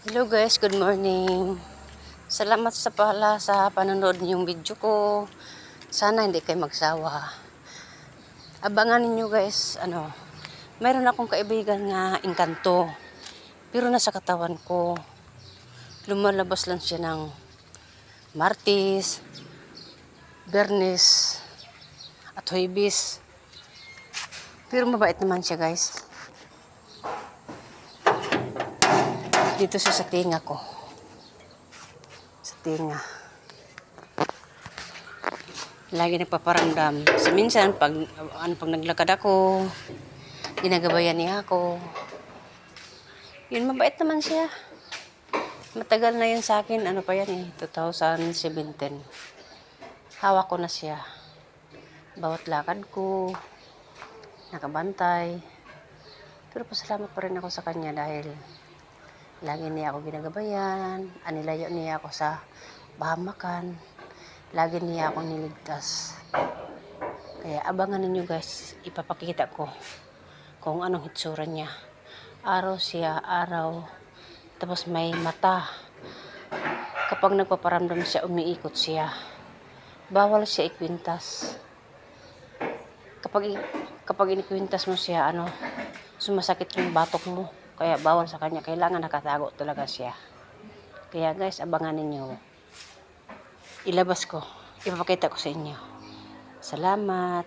Hello guys, good morning. Salamat sa panonood niyong video ko. Sana hindi kayo magsawa. Abangan niyo guys, mayroon akong kaibigan nga engkanto. Pero nasa katawan ko, lumalabas lang siya ng Martes, Bernes, at Huwebes. Pero mabait naman siya guys. Dito siya sa tinga ko. Sa tinga. Lagi nagpaparamdam. So, minsan, pag naglakad ako, ginagabayan niya ako. Yun, mabait naman siya. Matagal na yun sa akin. Ano pa yan 2017. Hawak ko na siya. Bawat lakad ko, nakabantay. Pero pasalamat pa rin ako sa kanya dahil lagi niya ako ginagabayan. Anilayo niya ako sa bahamakan. Lagi niya akong niligtas. Kaya abangan ninyo guys, ipapakita ko kung anong hitsura niya. Araw siya, araw. Tapos may mata. Kapag nagpaparamdam siya, umiikot siya. Bawal siya ikwintas. Kapag inikwintas mo siya, sumasakit yung batok mo. Kaya bawal sa kanya. Kailangan nakatago talaga siya. Kaya guys, abangan ninyo. Ilabas ko. Ipapakita ko sa inyo. Salamat.